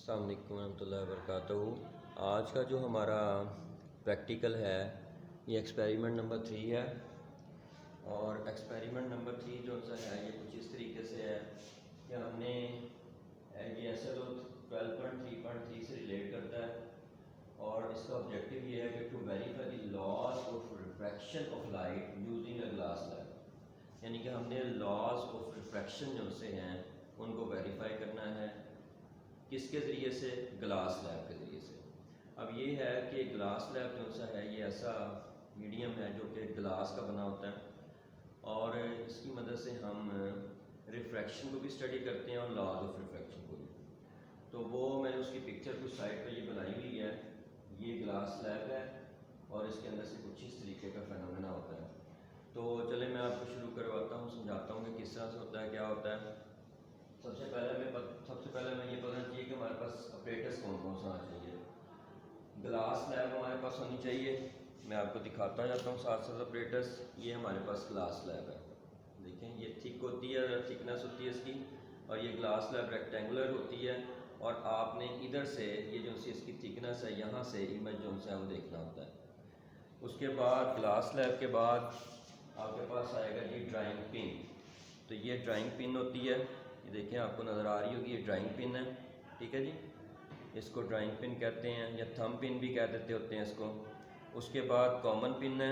अस्सलाम वालेकुम रहमतुल्लाहि व बरकातहू। आज का जो हमारा प्रैक्टिकल है ये एक्सपेरिमेंट नंबर 3 है। और एक्सपेरिमेंट नंबर 3 जो सा है ये कुछ इस तरीके से है कि हमने ये ऐसा तो 12.3.3 से रिलेट करता है और इसका ऑब्जेक्टिव ये है कि to verify the laws of refraction of light using a glass slab, यानी कि हमने लॉज ऑफ रिफ्रैक्शन जो से हैं उनको वेरीफाई करना है। किसके ज़रिए से? ग्लास लैब के ज़रिए से। अब ये है कि ग्लास लैब जो सा है ये ऐसा मीडियम है जो कि ग्लास का बना होता है और इसकी मदद से हम रिफ्रैक्शन को भी स्टडी करते हैं और लॉज ऑफ रिफ्रैक्शन को भी। तो वो मैंने उसकी पिक्चर कुछ साइड पे ये बनाई हुई है। ये ग्लास लैब है और इसके अंदर से कुछ इस तरीके का फेनोमेना होता है। तो चले मैं आपको शुरू करवाता हूँ, समझाता हूँ कि किस तरह से होता है, क्या होता है। सबसे पहले मैं ये पता चाहिए कि हमारे पास ऑपरेटर्स कौन कौन सा होना चाहिए। ग्लास लैब हमारे पास होनी चाहिए। मैं आपको दिखाता जाता हूँ साथ साथ ऑपरेटर्स। ये हमारे पास ग्लास लैब है, देखें ये थिक होती है, थिकनेस होती है इसकी, और ये ग्लास लैब रेक्टेंगुलर होती है और आपने इधर से ये जो सी इसकी थिकनेस है यहाँ से इमेज जो है वो देखना होता है। उसके बाद ग्लास लैब के बाद आपके पास आएगा जी ड्राइंग पिन। तो ये ड्राइंग पिन होती है, ये देखें आपको नज़र आ रही होगी, ये ड्राइंग पिन है, ठीक है जी। इसको ड्राइंग पिन कहते हैं या थंब पिन भी कह देते होते हैं इसको। उसके बाद कॉमन पिन है,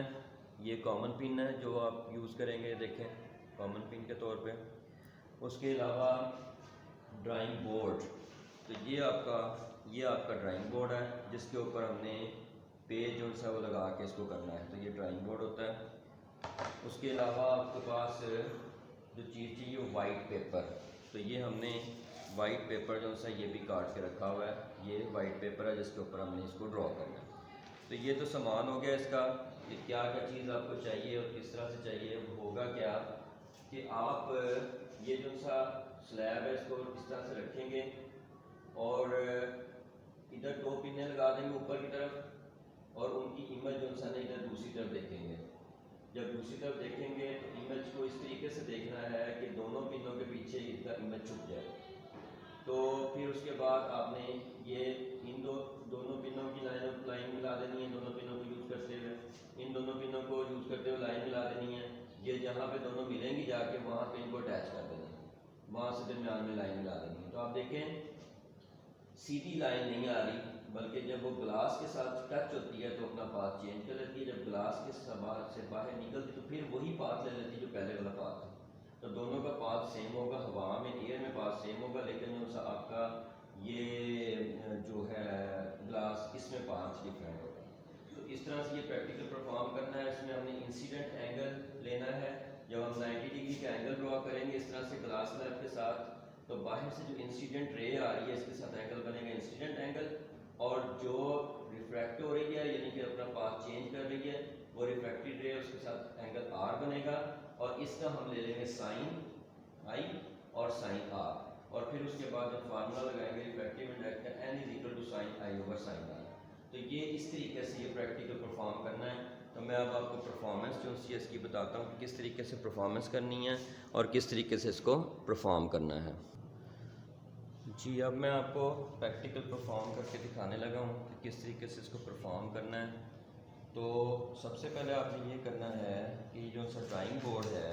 ये कॉमन पिन है जो आप यूज़ करेंगे, देखें कॉमन पिन के तौर पे। उसके अलावा ड्राइंग बोर्ड, तो ये आपका ड्राइंग बोर्ड है जिसके ऊपर हमने पेज जो सा वो लगा के इसको करना है, तो ये ड्राइंग बोर्ड होता है। उसके अलावा आपके पास जो चीज़ चाहिए वो वाइट पेपर, तो ये हमने वाइट पेपर जो सा ये भी काट के रखा हुआ है। ये वाइट पेपर है जिसके ऊपर हमने इसको ड्रॉ करना है। तो ये तो सामान हो गया इसका, कि क्या क्या चीज़ आपको चाहिए और किस तरह से चाहिए। होगा क्या कि आप ये जो सा स्लैब है इसको इस तरह से रखेंगे और इधर 2 पिनें लगा देंगे ऊपर की तरफ और उनकी इमेज जो सा इधर दूसरी तरफ देखेंगे। जब दूसरी तरफ देखेंगे तो इमेज को इस तरीके से देखना है कि दोनों पिनों के पीछे इसका इमेज छुप जाए। तो फिर उसके बाद आपने ये इन दोनों पिनों की लाइन मिला देनी है, दोनों पिनों को यूज़ करते हुए इन दोनों पिनों को यूज़ करते हुए लाइन मिला देनी है। ये जहाँ पे दोनों मिलेंगी जाके वहाँ पे इनको अटैच कर देना है, वहाँ से दरमियान में लाइन मिला देनी है। तो आप देखें सीधी लाइन नहीं आ रही, बल्कि जब वो ग्लास के साथ टच होती है तो अपना पाथ चेंज कर लेती है। जब ग्लास के से बाहर निकलती तो फिर वही पाथ ले लेती है जो पहले वाला पाथ था। तो दोनों का पाथ सेम होगा, हवा में एयर में पाथ सेम होगा, लेकिन जो सा आपका ये जो है ग्लास इसमें पाथ डिफरेंट होगा। तो इस तरह से ये प्रैक्टिकल परफॉर्म करना है। इसमें हमने इंसिडेंट एंगल लेना है। जब हम 90 डिग्री का एंगल ड्रॉ करेंगे इस तरह से ग्लास लैब के साथ, तो बाहर से जो इंसिडेंट रे आ रही है इसके साथ एंगल बनेगा इंसिडेंट एंगल, और जो रिफ्रैक्ट हो रही है यानी कि अपना पाथ चेंज कर रही है वो रिफ्रैक्टेड रे उसके साथ एंगल आर बनेगा। और इसका हम ले लेंगे साइन आई और साइन आर, और फिर उसके बाद जब फार्मूला लगाएंगे रिफ्रैक्टिव इंडेक्स का n is equal to sine i over sine r. तो ये इस तरीके से ये प्रैक्टिकल परफॉर्म करना है। तो मैं अब आपको परफॉर्मेंस जो सी इसकी बताता हूँ कि किस तरीके से परफॉर्मेंस करनी है और किस तरीके से इसको परफॉर्म करना है जी। अब मैं आपको प्रैक्टिकल परफॉर्म करके दिखाने लगा हूँ कि किस तरीके से इसको परफॉर्म करना है। तो सबसे पहले आपने ये करना है कि जो सा ड्राइंग बोर्ड है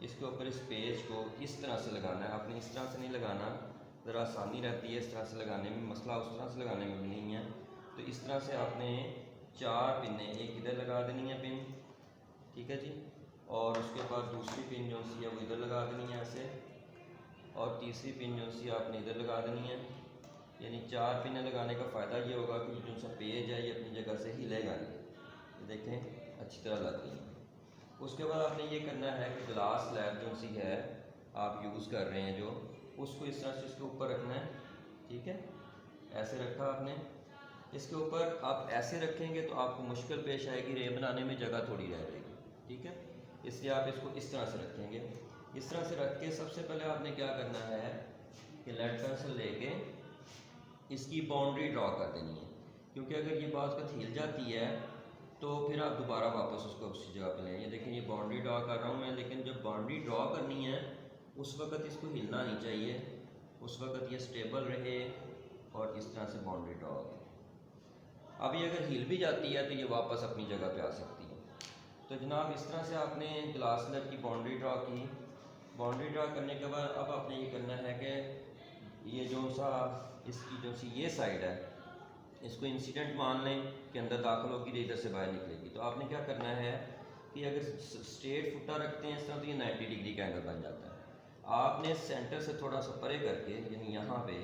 इसके ऊपर इस पेज को इस तरह से लगाना है। आपने इस तरह से नहीं लगाना, ज़रा आसानी रहती है इस तरह से लगाने में, मसला उस तरह से लगाने में भी नहीं है। तो इस तरह से आपने 4 पिनें, एक इधर लगा देनी है पिन, ठीक है जी, और उसके बाद दूसरी पिन जो सी है वो इधर लगा देनी है ऐसे, और तीसरी पिन जो सी आपने इधर लगा देनी है। यानी 4 पिनें लगाने का फ़ायदा ये होगा कि जो सा पेज है ये अपनी जगह से हिलेगा नहीं, ये देखें अच्छी तरह लग रही है। उसके बाद आपने ये करना है कि ग्लास स्लैब जो सी है आप यूज़ कर रहे हैं जो, उसको इस तरह से इसके ऊपर रखना है, ठीक है। ऐसे रखा आपने, इसके ऊपर आप ऐसे रखेंगे तो आपको मुश्किल पेश आएगी, रे बनाने में जगह थोड़ी रह जाएगी, ठीक है। इसलिए आप इसको इस तरह से रखेंगे। इस तरह से रख के सबसे पहले आपने क्या करना है कि लेड पेंसिल लेके इसकी बाउंड्री ड्रॉ कर देनी है, क्योंकि अगर ये बात का हिल जाती है तो फिर आप दोबारा वापस उसको उसी जगह पे लें। ये देखें ये बाउंड्री ड्रॉ कर रहा हूँ मैं, लेकिन जब बाउंड्री ड्रॉ करनी है उस वक़्त इसको हिलना नहीं चाहिए, उस वक़्त ये स्टेबल रहे और इस तरह से बाउंड्री ड्रा होगी। अब ये अगर हिल भी जाती है तो ये वापस अपनी जगह पे आ सकती है। तो जनाब इस तरह से आपने ग्लास स्लैब की बाउंड्री ड्रा की। बाउंड्री ड्रा करने के बाद अब आपने ये करना है कि ये जो सा इसकी जो सी ये साइड है इसको इंसिडेंट मान लें कि अंदर दाखिल होगी, इधर से बाहर निकलेगी। तो आपने क्या करना है कि अगर स्ट्रेट फुटा रखते हैं इस तरह तो ये 90 डिग्री का एंगल बन जाता है। आपने सेंटर से थोड़ा सा परे करके यानी यहाँ पे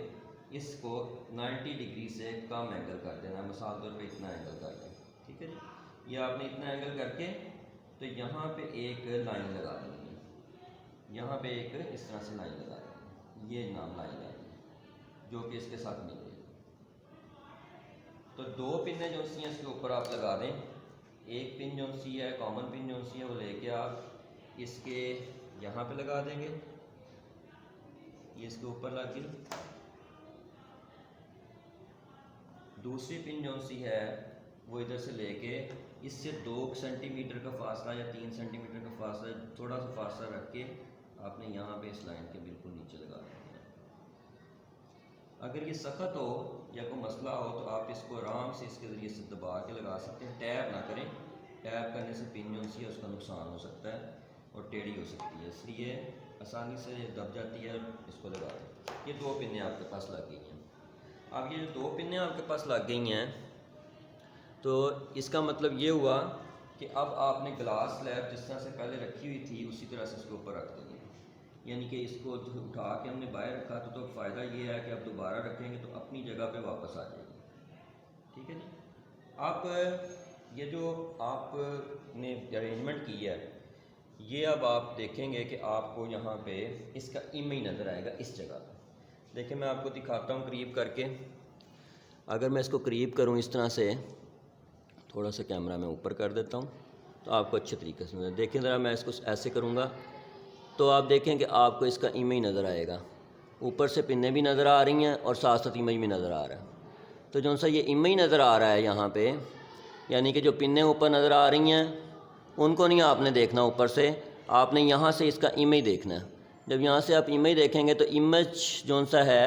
इसको 90 डिग्री से कम एंगल कर देना, मिसाल तौर पे इतना एंगल कर दें, ठीक है जी। ये आपने इतना एंगल करके तो यहाँ पे एक लाइन लगा देनी है, यहाँ पे एक इस तरह से लाइन लगा देनी है, ये नाम लाइन है जो कि इसके साथ मिलेगी। तो दो पिनें जो सी हैं इसके ऊपर आप लगा दें। एक पिन जो सी है कॉमन पिन जो सी है वो लेके आप इसके यहाँ पे लगा देंगे, ये इसके ऊपर लग गई। दूसरी पिन जो सी है वो इधर से लेके इससे 2 सेंटीमीटर का फासला या 3 सेंटीमीटर का फासला, थोड़ा सा फासला रख के आपने यहाँ पे इस लाइन के बिल्कुल नीचे लगा देना है। अगर ये सख्त हो या कोई मसला हो तो आप इसको आराम से इसके ज़रिए से दबा के लगा सकते हैं। टैप ना करें, टैप करने से पिन जो सी है उसका नुकसान हो सकता है और टेढ़ी हो सकती है, इसलिए आसानी से दब जाती है। इसको लगा दें। ये 2 पिनें आपके पास लग गई हैं। अब ये जो 2 पिनें आपके पास लग गई हैं तो इसका मतलब ये हुआ कि अब आपने ग्लास स्लैब जिस तरह से पहले रखी हुई थी उसी तरह से इसके ऊपर रख देंगे। यानी कि इसको उठा के हमने बाहर रखा तो फ़ायदा ये है कि अब दोबारा रखेंगे तो अपनी जगह पे वापस आ जाएगी, ठीक है जी। आप ये जो आपने अरेंजमेंट की है ये अब आप देखेंगे कि आपको यहाँ पे इसका इमेज नज़र आएगा इस जगह पर। देखिए मैं आपको दिखाता हूँ करीब करके। अगर मैं इसको करीब करूँ इस तरह से, थोड़ा सा कैमरा मैं ऊपर कर देता हूँ तो आपको अच्छे तरीके से नज़र। देखें ज़रा, मैं इसको ऐसे करूँगा तो आप देखें कि आपको इसका इमेज नज़र आएगा। ऊपर से पिनें भी नज़र आ रही हैं और साथ साथ इमेज भी नज़र आ रहा है। तो जो सा ये इमेज नज़र आ रहा है यहाँ पे, यानी कि जो पिनें ऊपर नज़र आ रही हैं उनको नहीं आपने देखना ऊपर से, आपने यहाँ से इसका इमेज देखना है। जब यहाँ से आप इमेज देखेंगे तो इमेज जो सा है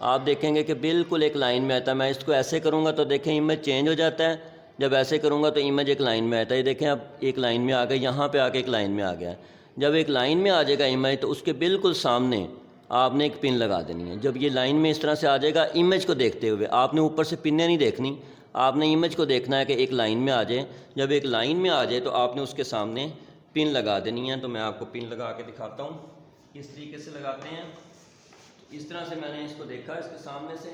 आप देखेंगे कि बिल्कुल एक लाइन में आता है। मैं इसको ऐसे करूँगा तो देखें इमेज चेंज हो जाता है, जब ऐसे करूँगा तो इमेज एक लाइन में आता है। ये देखें अब एक लाइन में आ गया, यहाँ पे आके एक लाइन में आ गया। जब एक लाइन में आ जाएगा इमेज तो उसके बिल्कुल सामने आपने एक पिन लगा देनी है। जब ये लाइन में इस तरह से आ जाएगा इमेज को देखते हुए, आपने ऊपर से पिनें नहीं देखनी, आपने इमेज को देखना है कि एक लाइन में आ जाए। जब एक लाइन में आ जाए तो आपने उसके सामने पिन लगा देनी है। तो मैं आपको पिन लगा के दिखाता हूँ किस तरीके से लगाते हैं। इस तरह से मैंने इसको देखा इसके सामने से,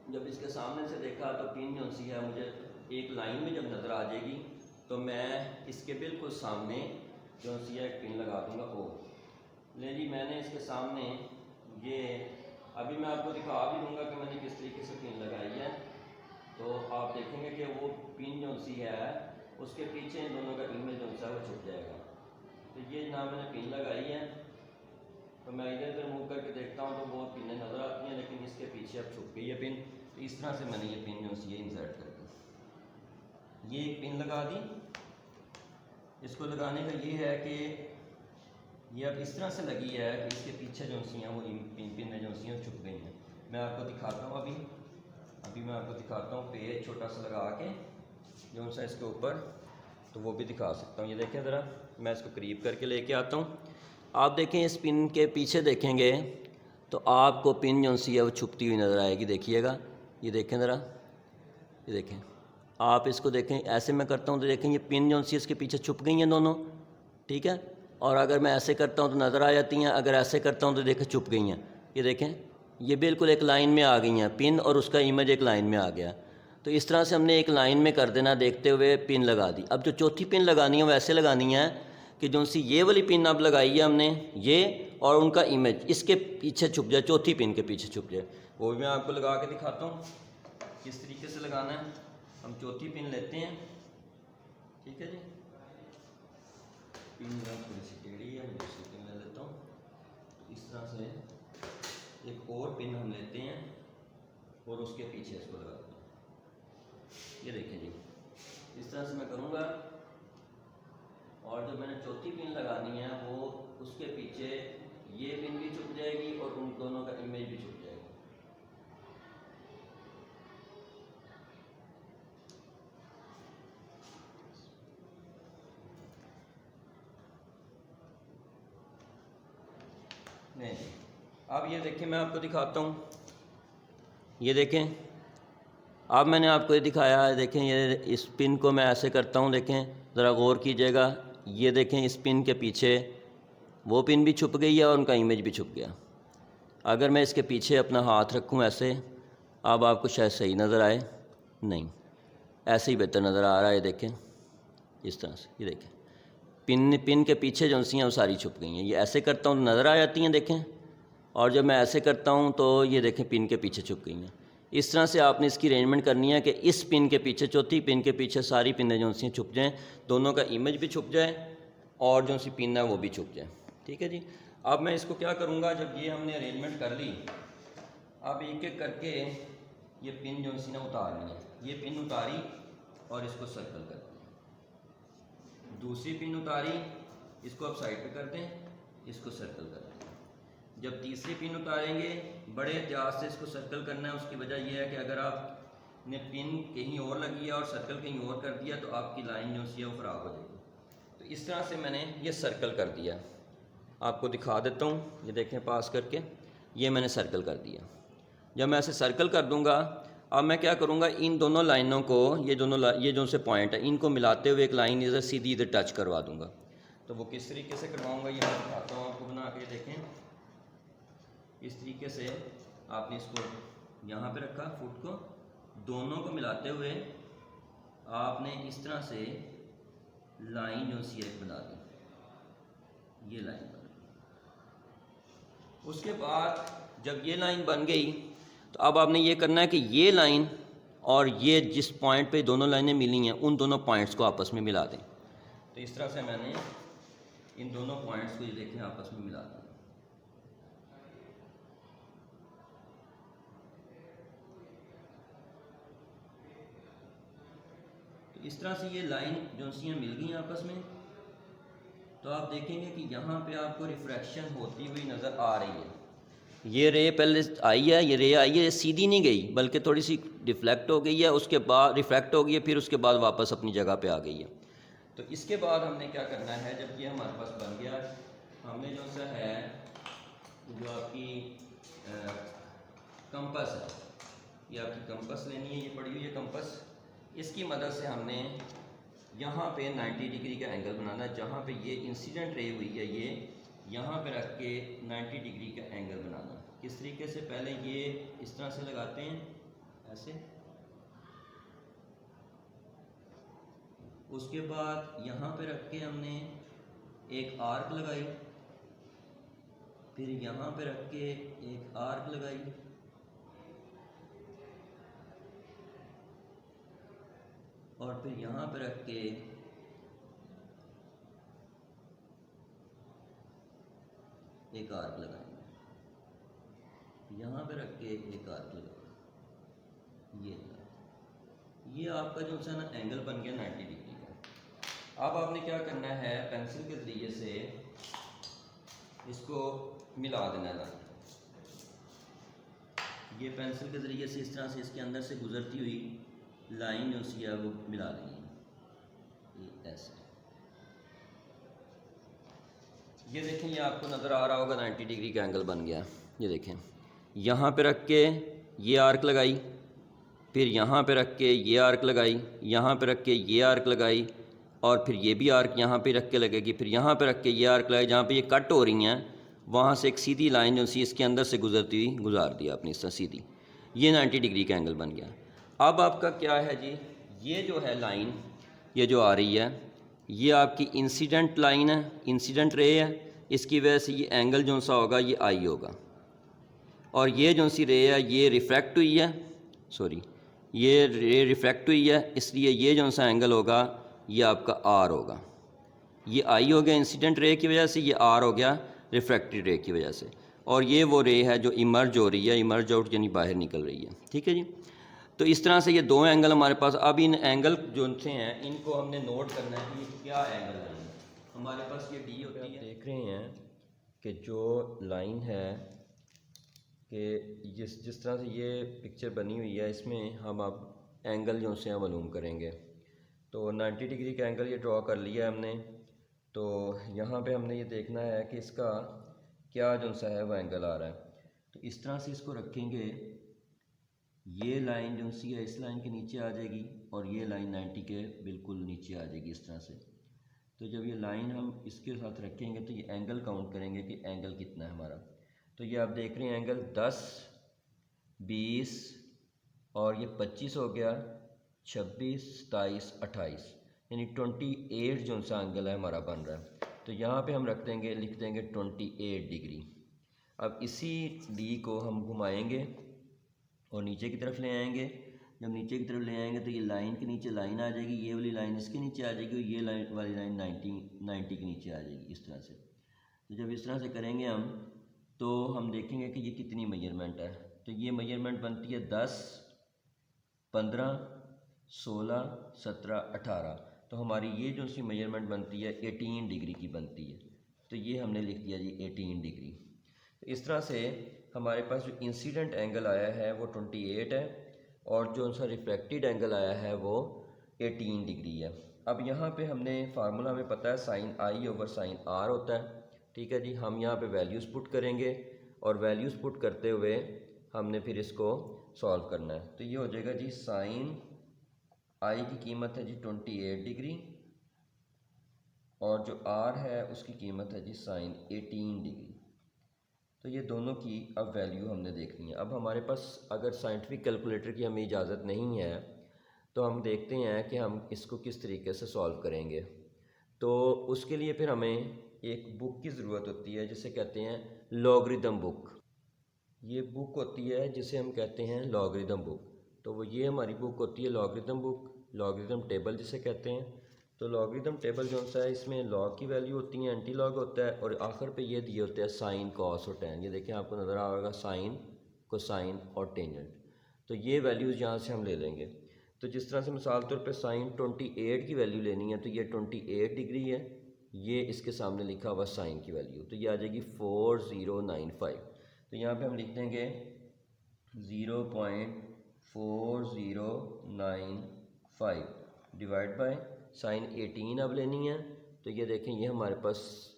जब इसके सामने से देखा तो पिन जो सी है मुझे एक लाइन में जब नज़र आ जाएगी तो मैं इसके बिल्कुल सामने जो सी है एक पिन लगा दूँगा। ओ ले जी, मैंने इसके सामने ये अभी मैं आपको दिखा भी दूँगा कि मैंने किस तरीके से पिन लगाई है। तो आप देखेंगे कि वो पिन जो सी है उसके पीछे इन दोनों का इमेज जो सा वो छुप जाएगा। तो ये ना मैंने पिन लगाई है तो मैं इधर उधर मूव करके देखता हूँ तो बहुत पिनें नज़र आती हैं, लेकिन इसके पीछे अब छुप गई है पिन। तो इस तरह से मैंने ये पिन जो सी है इंसर्ट कर दी। ये एक पिन लगा दी। इसको लगाने का ये है कि ये अब इस तरह से लगी है कि इसके पीछे जो सी हैं वो पिन जो सी हैं छुप गई हैं। मैं आपको दिखाता हूँ अभी मैं आपको दिखाता हूँ पेज छोटा सा लगा के जो सा इसके ऊपर, तो वो भी दिखा सकता हूँ। ये देखें ज़रा, मैं इसको करीब करके लेके आता हूँ। आप देखें इस पिन के पीछे देखेंगे तो आपको पिन जो सी है वो छुपती हुई नज़र आएगी। देखिएगा, ये देखें ज़रा, ये देखें, आप इसको देखें। ऐसे मैं करता हूँ तो देखें ये पिन जो सी इसके पीछे छुप गई हैं दोनों, ठीक है। और अगर मैं ऐसे करता हूँ तो नज़र आ जाती हैं, अगर ऐसे करता हूँ तो देखें छुप गई हैं। ये देखें, ये बिल्कुल एक लाइन में आ गई हैं पिन और उसका इमेज एक लाइन में आ गया। तो इस तरह से हमने एक लाइन में कर देना, देखते हुए पिन लगा दी। अब जो चौथी पिन लगानी है वैसे लगानी है कि जो सी ये वाली पिन अब लगाई है हमने, ये और उनका इमेज इसके पीछे छुप जाए, चौथी पिन के पीछे छुप जाए। वो भी मैं आपको लगा के दिखाता हूँ किस तरीके से लगाना है। हम चौथी पिन लेते हैं, ठीक है जी। पिन थोड़ी सी टेढ़ी है, मैं दूसरी पिन ले लेता हूँ। इस तरह से एक और पिन हम लेते हैं और उसके पीछे इसको लगाते हैं। ये देखिए जी, इस तरह से मैं करूँगा और जो मैंने चौथी पिन लगानी है वो उसके पीछे ये पिन भी छुप जाएगी और उन दोनों का इमेज भी छुप जाएगा। अब ये देखें, मैं आपको दिखाता हूँ। ये देखें, अब मैंने आपको ये दिखाया है। देखें, ये इस पिन को मैं ऐसे करता हूँ, देखें ज़रा गौर कीजिएगा। ये देखें, इस पिन के पीछे वो पिन भी छुप गई है और उनका इमेज भी छुप गया। अगर मैं इसके पीछे अपना हाथ रखूँ ऐसे, अब आपको शायद सही नज़र आए, नहीं, ऐसे ही बेहतर नज़र आ रहा है। ये देखें इस तरह से, ये देखें पिन के पीछे जो सी हैं वो सारी छुप गई हैं। ये ऐसे करता हूँ तो नज़र आ जाती हैं, देखें, और जब मैं ऐसे करता हूँ तो ये देखें पिन के पीछे छुप गई हैं। इस तरह से आपने इसकी अरेंजमेंट करनी है कि इस पिन के पीछे, चौथी पिन के पीछे सारी पिनें जो सी छुप जाएँ, दोनों का इमेज भी छुप जाए और जो सी पिन है वो भी छुप जाए। ठीक है जी। अब मैं इसको क्या करूँगा, जब ये हमने अरेंजमेंट कर ली, अब एक एक करके ये पिन जो सी ना उतारनी है। ये पिन उतारी और इसको सर्कल कर दें। दूसरी पिन उतारी, इसको अब साइड पे कर दें, इसको सर्कल कर दें। जब तीसरी पिन उतारेंगे, बड़े एहतियात से इसको सर्कल करना है। उसकी वजह यह है कि अगर आपने पिन कहीं और लगी है और सर्कल कहीं और कर दिया तो आपकी लाइन जो सी है वो ख़राब हो जाएगी। तो इस तरह से मैंने ये सर्कल कर दिया, आपको दिखा देता हूँ। ये देखें पास करके, ये मैंने सर्कल कर दिया। जब मैं ऐसे सर्कल कर दूंगा, अब मैं क्या करूँगा, इन दोनों लाइनों को, ये जो से पॉइंट है, इनको मिलाते हुए एक लाइन इधर सीधी इधर टच करवा दूंगा। तो वो किस तरीके से करवाऊँगा ये मैं दिखाता हूँ आपको बना के। देखें, इस तरीके से आपने इसको यहाँ पे रखा, फुट को दोनों को मिलाते हुए आपने इस तरह से लाइन जो सी एक बना दी। ये लाइन बन गई। उसके बाद जब ये लाइन बन गई तो अब आपने ये करना है कि ये लाइन और ये जिस पॉइंट पे दोनों लाइनें मिली हैं उन दोनों पॉइंट्स को आपस में मिला दें। तो इस तरह से मैंने इन दोनों पॉइंट्स को ये देखें आपस में मिला दिया। तो इस तरह से ये लाइन जो सी मिल गई आपस में। तो आप देखेंगे कि यहाँ पे आपको रिफ्रैक्शन होती हुई नज़र आ रही है। ये रे पहले आई है, ये रे आई है, सीधी नहीं गई बल्कि थोड़ी सी डिफ्लेक्ट हो गई है, उसके बाद रिफ्रैक्ट हो गई है, फिर उसके बाद वापस अपनी जगह पे आ गई है। तो इसके बाद हमने क्या करना है, जब ये हमारे पास बन गया, हमने जो सा है जो आपकी कंपास है, ये आपकी कंपास लेनी है, ये पड़ी हुई है कंपास। इसकी मदद से हमने यहाँ पे 90 डिग्री का एंगल बनाना है। जहाँ पे ये इंसिडेंट रे हुई है, ये यहाँ पे रख के 90 डिग्री का एंगल बनाना। किस तरीके से, पहले ये इस तरह से लगाते हैं ऐसे, उसके बाद यहाँ पे रख के हमने एक आर्क लगाई, फिर यहाँ पे रख के एक आर्क लगाई, और फिर यहाँ पे रख के एक आर्क लगाएंगे, यहाँ पे रख के एक आर्क लगाएंगे। ये आपका जो है ना एंगल बन गया 90 डिग्री का। अब आपने क्या करना है, पेंसिल के ज़रिए से इसको मिला देना है। ये पेंसिल के ज़रिए से इस तरह से इसके अंदर से गुजरती हुई लाइन जो सी है वो मिला देंगे, ये ऐसे। ये देखें, ये आपको नज़र आ रहा होगा 90 डिग्री का एंगल बन गया। ये देखें, यहाँ पे रख के ये आर्क लगाई, फिर यहाँ पे रख के ये आर्क लगाई, यहाँ पे रख के ये आर्क लगाई, और फिर ये भी आर्क यहाँ पे रख के लगेगी, फिर यहाँ पे रख के ये आर्क लगाई। जहाँ पे ये कट हो रही हैं वहाँ से एक सीधी लाइन जो सी इसके अंदर से गुजरती हुई गुजार दी आपने इस तरह सीधी। ये 90 डिग्री का एंगल बन गया। अब आपका क्या है जी, ये जो है लाइन, ये जो आ रही है, ये आपकी इंसिडेंट लाइन है, इंसिडेंट रे है। इसकी वजह से ये एंगल जो सा होगा ये आई होगा, और ये जो सी रे है ये रिफ्रैक्ट हुई है, सॉरी ये रे रिफ्रैक्ट हुई है, इसलिए ये जो सा एंगल होगा ये आपका आर होगा। ये आई हो गया इंसिडेंट रे की वजह से, ये आर हो गया रिफ्रैक्टेड रे की वजह से, और ये वो रे है जो इमर्ज हो रही है, इमर्ज आउट यानी बाहर निकल रही है। ठीक है जी। तो इस तरह से ये दो एंगल हमारे पास। अब इन एंगल जो से हैं इनको हमने नोट करना है कि ये क्या एंगल है। हमारे पास ये डी होती है। देख रहे हैं कि जो लाइन है कि जिस तरह से ये पिक्चर बनी हुई है, इसमें हम अब एंगल जो से मालूम करेंगे। तो 90 डिग्री का एंगल ये ड्रॉ कर लिया हमने। तो यहाँ पे हमने ये देखना है कि इसका क्या जो सा है वो एंगल आ रहा है। तो इस तरह से इसको रखेंगे, ये लाइन जो सी है इस लाइन के नीचे आ जाएगी और ये लाइन 90 के बिल्कुल नीचे आ जाएगी इस तरह से। तो जब ये लाइन हम इसके साथ रखेंगे तो ये एंगल काउंट करेंगे कि एंगल कितना है हमारा। तो ये आप देख रहे हैं एंगल 10, 20 और ये 25 हो गया, 26, 27, 28, यानी 28 जो सा एंगल है हमारा बन रहा है। तो यहाँ पे हम रख देंगे, लिख देंगे 28 डिग्री। अब इसी डी को हम घुमाएंगे और नीचे की तरफ ले आएंगे। जब नीचे की तरफ ले आएंगे तो ये लाइन के नीचे लाइन आ जाएगी, ये वाली लाइन इसके नीचे आ जाएगी और ये लाइन वाली लाइन 90 के नीचे आ जाएगी इस तरह से। तो जब इस तरह से करेंगे हम तो हम देखेंगे कि ये कितनी मेजरमेंट है। तो ये मेजरमेंट बनती है 10, 15, 16, 17, 18। तो हमारी ये जो सी मेजरमेंट बनती है 18 डिग्री की बनती है। तो ये हमने लिख दिया जी 18 डिग्री। तो इस तरह से हमारे पास जो इंसिडेंट एंगल आया है वो 28 है और जो सा रिफ्लेक्टेड एंगल आया है वो 18 डिग्री है। अब यहाँ पे हमने फार्मूला हमें पता है sine i over sine r होता है। ठीक है जी, हम यहाँ पे वैल्यूज़ पुट करेंगे और वैल्यूज़ पुट करते हुए हमने फिर इसको सॉल्व करना है। तो ये हो जाएगा जी साइन आई की कीमत है जी 28 डिग्री और जो आर है उसकी कीमत है जी साइन 18 डिग्री। तो ये दोनों की अब वैल्यू हमने देखनी है। अब हमारे पास अगर साइंटिफिक कैलकुलेटर की हमें इजाज़त नहीं है तो हम देखते हैं कि हम इसको किस तरीके से सॉल्व करेंगे। तो उसके लिए फिर हमें एक बुक की ज़रूरत होती है जिसे कहते हैं लॉगरिदम बुक। ये बुक होती है जिसे हम कहते हैं लॉगरिदम बुक। तो वो ये हमारी बुक होती है लॉगरिदम बुक, लॉगरिदम टेबल जिसे कहते हैं। तो लॉगरिदम टेबल जो सा है इसमें लॉग की वैल्यू होती है, एंटी लॉग होता है और आखिर पे ये दिए होते हैं साइन, कॉस और टेन। ये देखें आपको नज़र आ रहा साइन, कोसाइन और टेंजेंट। तो ये वैल्यूज़ यहाँ से हम ले लेंगे। तो जिस तरह से मिसाल तौर पे साइन 28 की वैल्यू लेनी है तो ये 28 डिग्री है, ये इसके सामने लिखा हुआ साइन की वैल्यू, तो ये आ जाएगी 4095। तो यहाँ पे हम लिख देंगे 0.4095 डिवाइड बाय साइन 18 अब लेनी है। तो ये देखें ये हमारे पास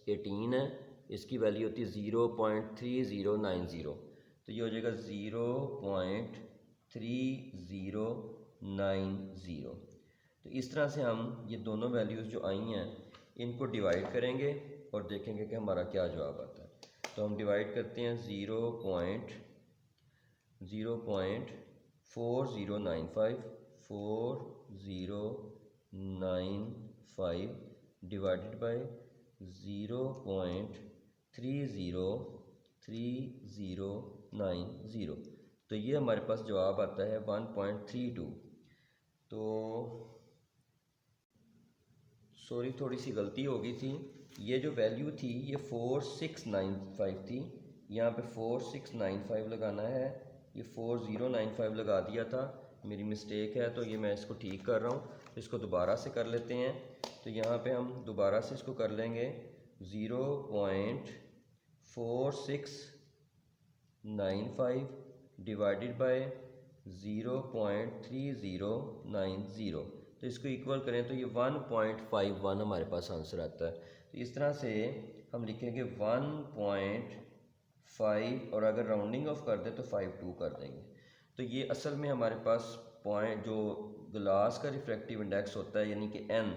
18 है, इसकी वैल्यू होती है 0.3090। तो ये हो जाएगा 0.3090। तो इस तरह से हम ये दोनों वैल्यूज़ जो आई हैं इनको डिवाइड करेंगे और देखेंगे कि हमारा क्या जवाब आता है। तो हम डिवाइड करते हैं 0.4095 डिवाइडेड बाय 0.303090। तो ये हमारे पास जवाब आता है 1.32। तो सॉरी थोड़ी सी गलती हो गई थी, ये जो वैल्यू थी ये 4695 थी, यहाँ पे 4695 लगाना है, ये 4095 लगा दिया था, मेरी मिस्टेक है। तो ये मैं इसको ठीक कर रहा हूँ, इसको दोबारा से कर लेते हैं। तो यहाँ पे हम दोबारा से इसको कर लेंगे 0.4695 डिवाइडेड बाय 0.3090। तो इसको इक्वल करें तो ये 1.51 हमारे पास आंसर आता है। तो इस तरह से हम लिखेंगे 1.5 और अगर राउंडिंग ऑफ कर दें तो 52 कर देंगे। तो ये असल में हमारे पास पॉइंट जो ग्लास का रिफ्रैक्टिव इंडेक्स होता है यानी कि n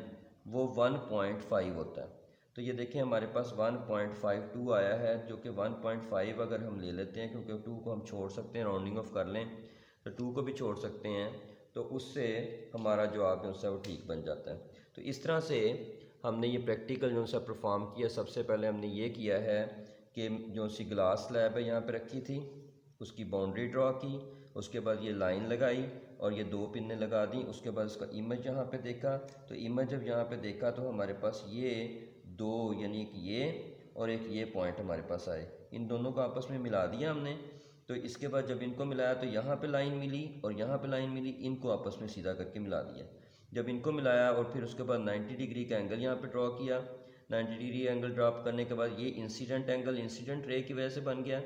वो 1.5 होता है। तो ये देखें हमारे पास 1.52 आया है, जो कि 1.5 अगर हम ले लेते हैं क्योंकि 2 को हम छोड़ सकते हैं, राउंडिंग ऑफ कर लें तो 2 को भी छोड़ सकते हैं, तो उससे हमारा जवाब जो सा वो ठीक बन जाता है। तो इस तरह से हमने ये प्रैक्टिकल जो सा परफॉर्म किया। सबसे पहले हमने ये किया है कि जो सी ग्लास स्लैब है यहाँ पे रखी थी उसकी बाउंड्री ड्रॉ की, उसके बाद ये लाइन लगाई और ये 2 पिन्ने लगा दी। उसके बाद उसका इमेज यहाँ पे देखा, तो इमेज जब यहाँ पे देखा तो हमारे पास ये 2 यानी एक ये और एक ये पॉइंट हमारे पास आए, इन दोनों को आपस में मिला दिया हमने। तो इसके बाद जब इनको मिलाया तो यहाँ पे लाइन मिली और यहाँ पे लाइन मिली, इनको आपस में सीधा करके मिला दिया। जब इनको मिलाया और फिर उसके बाद 90 डिग्री का एंगल यहाँ पे ड्रॉ किया। 90 डिग्री एंगल ड्रॉप करने के बाद ये इंसिडेंट एंगल इंसिडेंट रे की वजह से बन गया,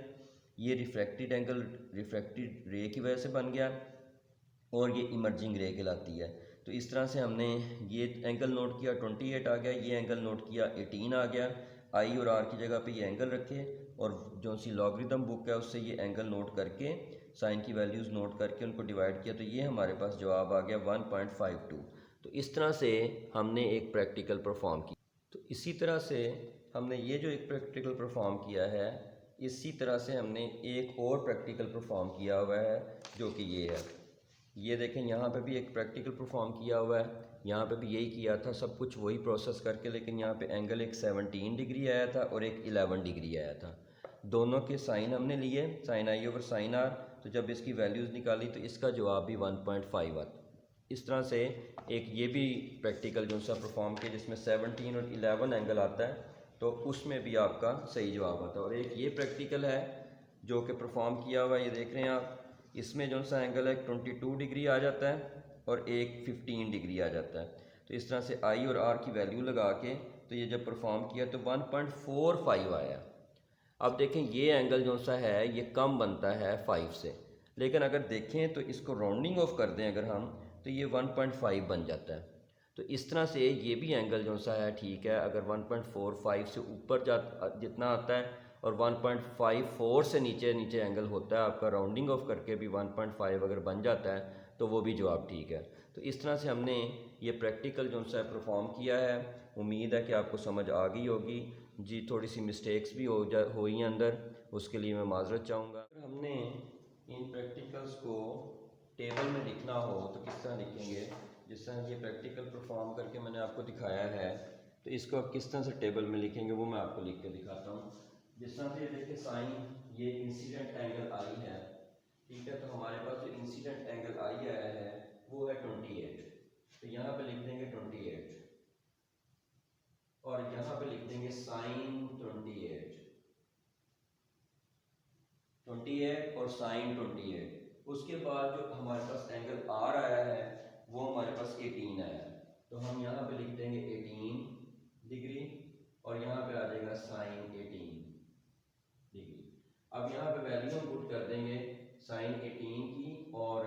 ये रिफ्रैक्टेड एंगल रिफ्रैक्टेड रे की वजह से बन गया और ये इमर्जिंग रे कहलाती है। तो इस तरह से हमने ये एंगल नोट किया 28 आ गया, ये एंगल नोट किया 18 आ गया। आई और आर की जगह पे ये एंगल रखे और जो सी लॉगरिदम बुक है उससे ये एंगल नोट करके साइन की वैल्यूज़ नोट करके उनको डिवाइड किया, तो ये हमारे पास जवाब आ गया 1.52। तो इस तरह से हमने एक प्रैक्टिकल परफॉर्म किया। तो इसी तरह से हमने ये जो एक प्रैक्टिकल परफॉर्म किया है, इसी तरह से हमने एक और प्रैक्टिकल परफॉर्म किया हुआ है जो कि ये है। ये देखें, यहाँ पे भी एक प्रैक्टिकल परफॉर्म किया हुआ है, यहाँ पे भी यही किया था, सब कुछ वही प्रोसेस करके, लेकिन यहाँ पे एंगल एक 17 डिग्री आया था और एक 11 डिग्री आया था। दोनों के साइन हमने लिए, sine i over sine r, तो जब इसकी वैल्यूज़ निकाली तो इसका जवाब भी 1.5 आता। इस तरह से एक ये भी प्रैक्टिकल जो सा परफॉर्म किया जिसमें 17 और 11 एंगल आता है, तो उसमें भी आपका सही जवाब आता है। और एक ये प्रैक्टिकल है जो कि परफॉर्म किया हुआ है, ये देख रहे हैं आप, इसमें जो सा एंगल है 22 डिग्री आ जाता है और एक 15 डिग्री आ जाता है। तो इस तरह से आई और आर की वैल्यू लगा के तो ये जब परफॉर्म किया तो 1.45 आया। अब देखें, ये एंगल जो सा है ये कम बनता है 5 से, लेकिन अगर देखें तो इसको राउंडिंग ऑफ कर दें अगर हम, तो ये 1.5 बन जाता है। तो इस तरह से ये भी एंगल जो सा है ठीक है, अगर 1.45 से ऊपर जितना आता है और 1.54 से नीचे नीचे एंगल होता है आपका, राउंडिंग ऑफ करके भी 1.5 अगर बन जाता है तो वो भी जवाब ठीक है। तो इस तरह से हमने ये प्रैक्टिकल जो सा परफॉर्म किया है। उम्मीद है कि आपको समझ आ गई होगी जी। थोड़ी सी मिस्टेक्स भी हुई हैं अंदर, उसके लिए मैं माजरत चाहूँगा। अगर हमने इन प्रैक्टिकल्स को टेबल में लिखना हो तो किस तरह लिखेंगे। जिस तरह ये प्रैक्टिकल परफॉर्म करके मैंने आपको दिखाया है, तो इसको आप किस तरह से टेबल में लिखेंगे वो मैं आपको लिख के दिखाता हूँ। जिस तरह से देखिए साइन, ये इंसिडेंट एंगल आई है, ठीक है। तो हमारे पास जो इंसिडेंट एंगल आई आया है वो है 28, तो यहाँ पे लिख देंगे 28 और यहाँ पे लिख देंगे साइन 28 और साइन 28। उसके बाद जो हमारे पास एंगल आर आया है वो हमारे पास 18 आया है, तो हम यहाँ पे लिख देंगे 18 डिग्री और यहाँ पे आ जाएगा साइन 18 डिग्री। अब यहाँ पे वैल्यू हम पुट कर देंगे साइन 18 की और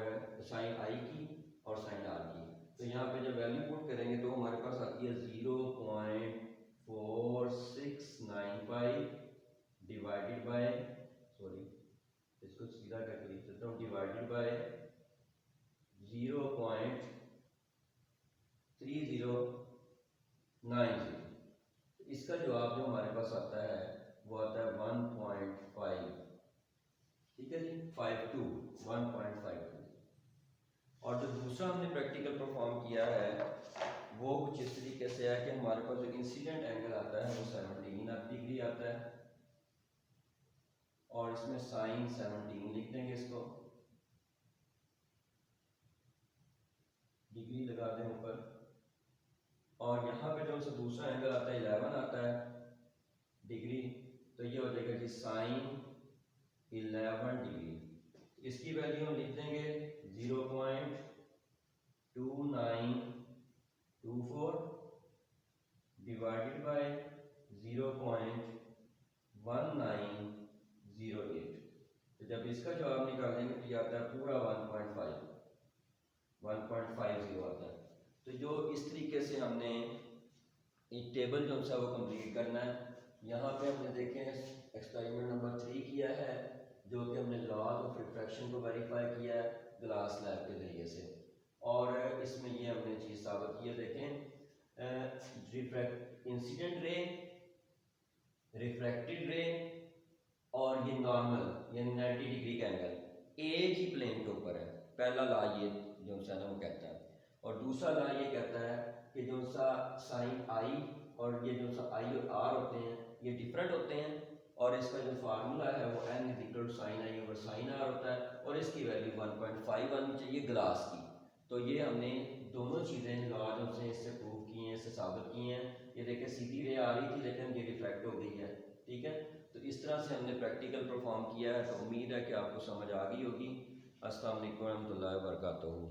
साइन आई की और साइन आर की। तो यहाँ पे जब वैल्यू पुट करेंगे तो हमारे पास आती है 0.4695 डिवाइडेड बाय, सॉरी इसको सीधा करके लिख देता हूँ, डिवाइडेड बाय 0.3090। इसका जवाब जो हमारे पास आता है वो आता है 1.5, ठीक है जी, 1.52। और जो दूसरा हमने प्रैक्टिकल परफॉर्म किया है वो कुछ इस तरीके से है कि हमारे पास जो इंसिडेंट एंगल आता है वो 17 डिग्री आता है और इसमें साइन 17 लिख देंगे, इसको डिग्री लगा दें ऊपर। और यहाँ पे जो सा दूसरा एंगल आता है 11 आता है डिग्री, तो ये हो जाएगा जी साइन 11 डिग्री। इसकी वैल्यू हम लिख देंगे 0.2924 डिवाइडेड बाय 0.1908। तो जब इसका जवाब निकालेंगे तो ये आता है पूरा 1.50 आता है। तो जो इस तरीके से हमने एक टेबल जो सा वो कंप्लीट करना है। यहाँ पे हमने देखें एक्सपेरिमेंट नंबर 3 किया है जो कि हमने लॉज ऑफ रिफ्रैक्शन को वेरीफाई किया है ग्लास स्लैब के जरिए से, और इसमें ये हमने चीज़ साबित की है। देखें, इंसिडेंट रे, रिफ्रैक्टेड रे और ये नॉर्मल यानी 90 डिग्री का एंगल एक ही प्लेन के ऊपर है। पहला लॉ ये जो सा ना वो कहता है, और दूसरा लॉ ये कहता है कि जो सा साइन आई और ये जो सा आई और आर होते हैं ये डिफरेंट होते हैं, और इसका जो फार्मूला है वो n equal sine i over sine r होता है, और इसकी वैल्यू 1.5 आनी चाहिए ग्लास की। तो ये हमने दोनों चीज़ें लॉ जो से इससे प्रूव की हैं, इससे साबित की हैं। ये देखिए सीधी रे आ रही थी लेकिन ये रिफ्लेक्ट हो गई है, ठीक है। तो इस तरह से हमने प्रैक्टिकल परफॉर्म किया है। तो उम्मीद है कि आपको समझ आ गई होगी। अस्सलाम वालेकुम रहमतुल्लाहि व बरकातहू।